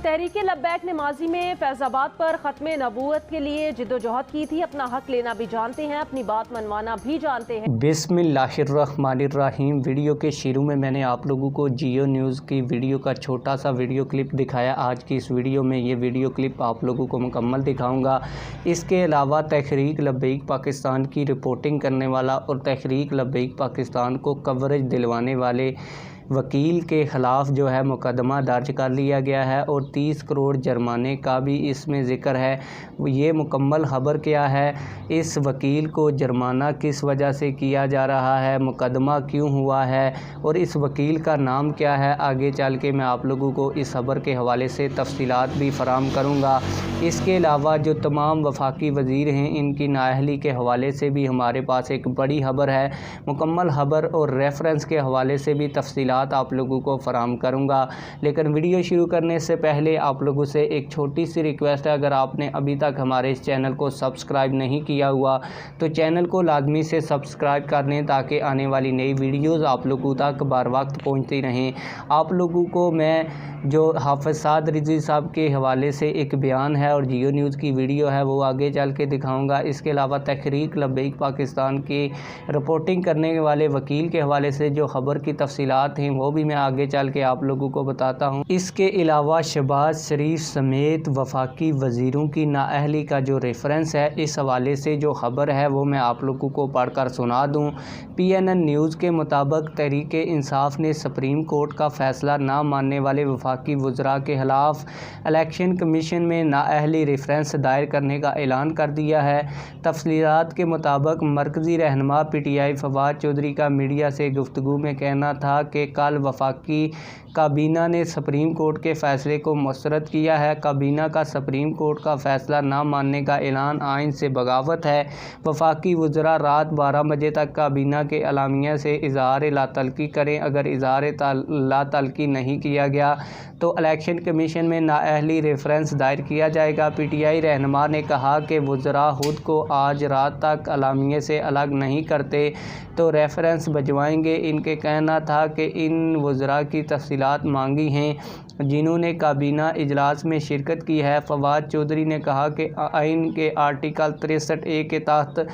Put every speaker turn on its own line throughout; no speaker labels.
तहरीक लब्बैक ने माजी में फैज़ाबाद पर ख़त्म नबूवत के लिए जिद्दोजहद की थी। अपना हक लेना भी जानते हैं, अपनी बात मनवाना भी जानते हैं।
बिस्मिल्लाहिर्रहमानिर्रहीम। वीडियो के शुरू में मैंने आप लोगों को जियो न्यूज़ की वीडियो का छोटा सा वीडियो क्लिप दिखाया। आज की इस वीडियो में ये वीडियो क्लिप आप लोगों को मुकम्मल दिखाऊंगा। इसके अलावा तहरीक लब्बैक पाकिस्तान की रिपोर्टिंग करने वाला और तहरीक लब्बैक पाकिस्तान को कवरेज दिलवाने वाले वकील के ख़िलाफ़ जो है मुकदमा दर्ज कर लिया गया है और 30 करोड़ जुर्माने का भी इसमें ज़िक्र है। ये मुकम्मल ख़बर क्या है, इस वकील को जुर्माना किस वजह से किया जा रहा है, मुकदमा क्यों हुआ है और इस वकील का नाम क्या है, आगे चल के मैं आप लोगों को इस ख़बर के हवाले से तफसीलात भी फराहम करूँगा। इसके अलावा जो तमाम वफाकी वज़ीर हैं, इनकी नाअहली के हवाले से भी हमारे पास एक बड़ी ख़बर है। मुकम्मल ख़बर और रेफरेंस के हवाले से भी तफसीलात आप लोगों को फराहम करूंगा। लेकिन वीडियो शुरू करने से पहले आप लोगों से एक छोटी सी रिक्वेस्ट है, अगर आपने अभी तक हमारे इस चैनल को सब्सक्राइब नहीं किया हुआ तो चैनल को लाजमी से सब्सक्राइब कर लें ताकि आने वाली नई वीडियोज़ आप लोगों तक बर वक्त पहुँचती रहें। आप लोगों को मैं जो हाफ़िज़ साद रिज़वी साहब के हवाले से एक बयान है और जियो न्यूज़ की वीडियो है वो आगे चल के दिखाऊंगा। इसके अलावा तहरीक लब्बैक पाकिस्तान की रिपोर्टिंग करने वाले वकील के हवाले से जो ख़बर की तफसीलात हैं वो भी मैं आगे चल के आप लोगों को बताता हूं। इसके अलावा शहबाज शरीफ समेत वफाकी वज़ीरों की नाअहली का जो रेफरेंस है, इस हवाले से जो ख़बर है वो मैं आप लोगों को पढ़कर सुना दूं। PNN न्यूज़ के मुताबिक तहरीक इंसाफ ने सुप्रीम कोर्ट का फ़ैसला ना मानने वाले वफाकी वज़रा के ख़िलाफ़ इलेक्शन कमीशन में नाअहली रेफरेंस दायर करने का ऐलान कर दिया है। तफसीलात के मुताबिक मरकज़ी रहनुमा PTI फवाद चौधरी का मीडिया से गुफ्तगू में कहना था कि कल वफाकी काबीना ने सुप्रीम कोर्ट के फ़ैसले को मुस्तरद किया है। काबीना का सुप्रीम कोर्ट का फ़ैसला ना मानने का ऐलान आइन से बगावत है। वफाकी वज़रा रात 12 बजे तक काबीना के अलामिया से इज़हार लातल्की करें। अगर इज़हार लातल्की नहीं किया गया तो इलेक्शन कमीशन में नाअहली रेफरेंस दायर किया जाएगा। PTI रहनुमा ने कहा कि वज़रा खुद को आज रात तक अलामिया से अलग नहीं करते तो रेफरेंस भिजवाएंगे। इनके कहना था कि इन वज़रा की तफसीलात मांगी हैं जिन्होंने काबीना इजलास में शिरकत की है। फवाद चौधरी ने कहा कि आइन के आर्टिकल 63A के तहत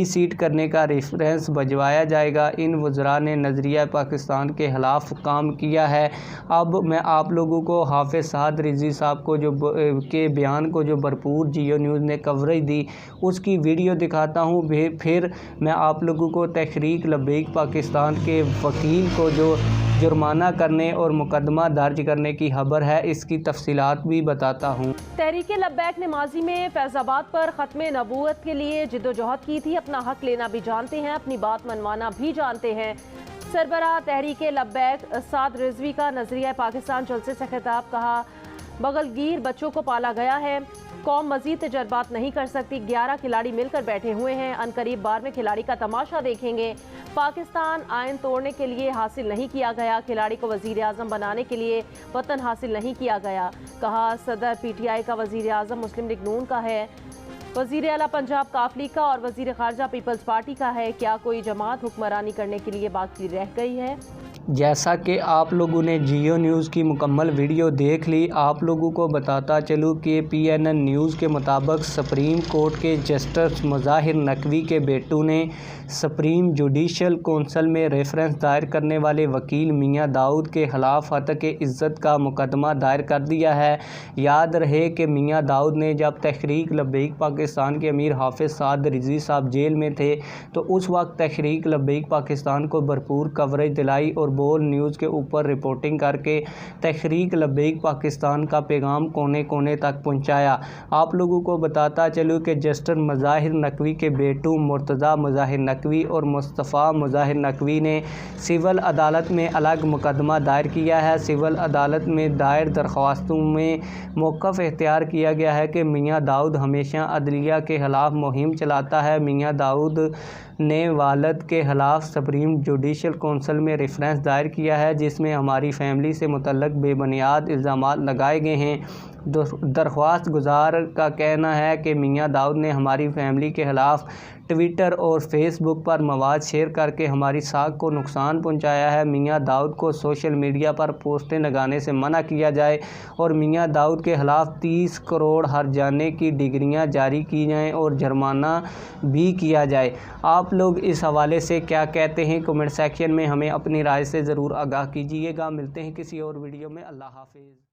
सीट करने का रेफरेंस भिजवाया जाएगा। इन वज़रा ने नज़रिया पाकिस्तान के ख़िलाफ़ काम किया है। अब मैं आप लोगों को हाफ़िज़ साद रिज़वी साहब को जो के बयान को जो भरपूर जियो न्यूज़ ने कवरेज दी उसकी वीडियो दिखाता हूँ। फिर मैं आप लोगों को तहरीक लब्बैक पाकिस्तान के वकील को जो जुर्माना करने और मुकदमा दर्ज करने की खबर है, इसकी तफसीलात भी बताता हूँ।
तहरीक लब्बैक ने माजी में फैज़ाबाद पर ख़त्म नबूवत के लिए जिद्दोजहद की थी। अपना हक लेना भी जानते हैं, अपनी बात मनवाना भी जानते हैं। सरबराह तहरीक लब्बैक साद रिज़वी का नज़रिया पाकिस्तान जलसे से खिताब। कहा, बगलगीर बच्चों को पाला गया है, कौम मजीद तजर्बात नहीं कर सकती। 11 खिलाड़ी मिलकर बैठे हुए हैं, अनकरीब 12वें खिलाड़ी का तमाशा देखेंगे। पाकिस्तान आयन तोड़ने के लिए हासिल नहीं किया गया, खिलाड़ी को वज़ीर आज़म बनाने के लिए वतन हासिल नहीं किया गया। कहा, सदर PTI का वज़ीर आज़म मुस्लिम लीग नून का है, वज़ीर आला पंजाब काफ लीग का और वज़ीर ख़ारजा पीपल्स पार्टी का है। क्या कोई जमात हुक्मरानी करने के लिए बाकी रह गई है?
जैसा कि आप लोगों ने जियो न्यूज़ की मुकम्मल वीडियो देख ली, आप लोगों को बताता चलूँ कि PNN न्यूज़ के मुताबिक सुप्रीम कोर्ट के जस्टिस मुज़ाहिर नकवी के बेटू ने सुप्रीम जुडिशल कौंसिल में रेफरेंस दायर करने वाले वकील मियां दाऊद के ख़िलाफ़ हत्क इज़्ज़त का मुकदमा दायर कर दिया है। याद रहे कि मियां दाऊद ने जब तहरीक लब्बैक पाकिस्तान के अमीर हाफ़िज़ साद रिज़वी साहब जेल में थे तो उस वक्त तहरीक लब्बैक पाकिस्तान को भरपूर कवरेज दिलाई और बोल न्यूज़ के ऊपर रिपोर्टिंग करके तहरीक लब्बैक पाकिस्तान का पैगाम कोने कोने तक पहुंचाया। आप लोगों को बताता चलूँ कि जस्टिस मुज़ाहिर नकवी के बेटू मुर्तज़ा मुज़ाहिर नकवी और मुस्तफ़ा मुज़ाहिर नकवी ने सिविल अदालत में अलग मुकदमा दायर किया है। सिविल अदालत में दायर दरख्वास्तों में मौक़िफ़ इख्तियार किया गया है कि मियां दाऊद हमेशा अदलिया के ख़िलाफ़ मुहिम चलाता है। मियां दाऊद ने वालिद के ख़िलाफ़ सुप्रीम जुडिशल कौंसिल में रेफरेंस दायर किया है जिसमें हमारी फैमिली से मुतल्लक बेबुनियाद इल्ज़ामात लगाए गए हैं। दरख्वास्त गुजार का कहना है कि मियां दाऊद ने हमारी फैमिली के ख़िलाफ़ ट्विटर और फेसबुक पर मवाद शेयर करके हमारी साख को नुकसान पहुंचाया है। मियां दाऊद को सोशल मीडिया पर पोस्टें लगाने से मना किया जाए और मियां दाऊद के ख़िलाफ़ 30 करोड़ हर्जाने की डिग्रियां जारी की जाएं और जुर्माना भी किया जाए। आप लोग इस हवाले से क्या कहते हैं? कमेंट सेक्शन में हमें अपनी राय से ज़रूर आगाह कीजिएगा। मिलते हैं किसी और वीडियो में। अल्लाह हाफिज़।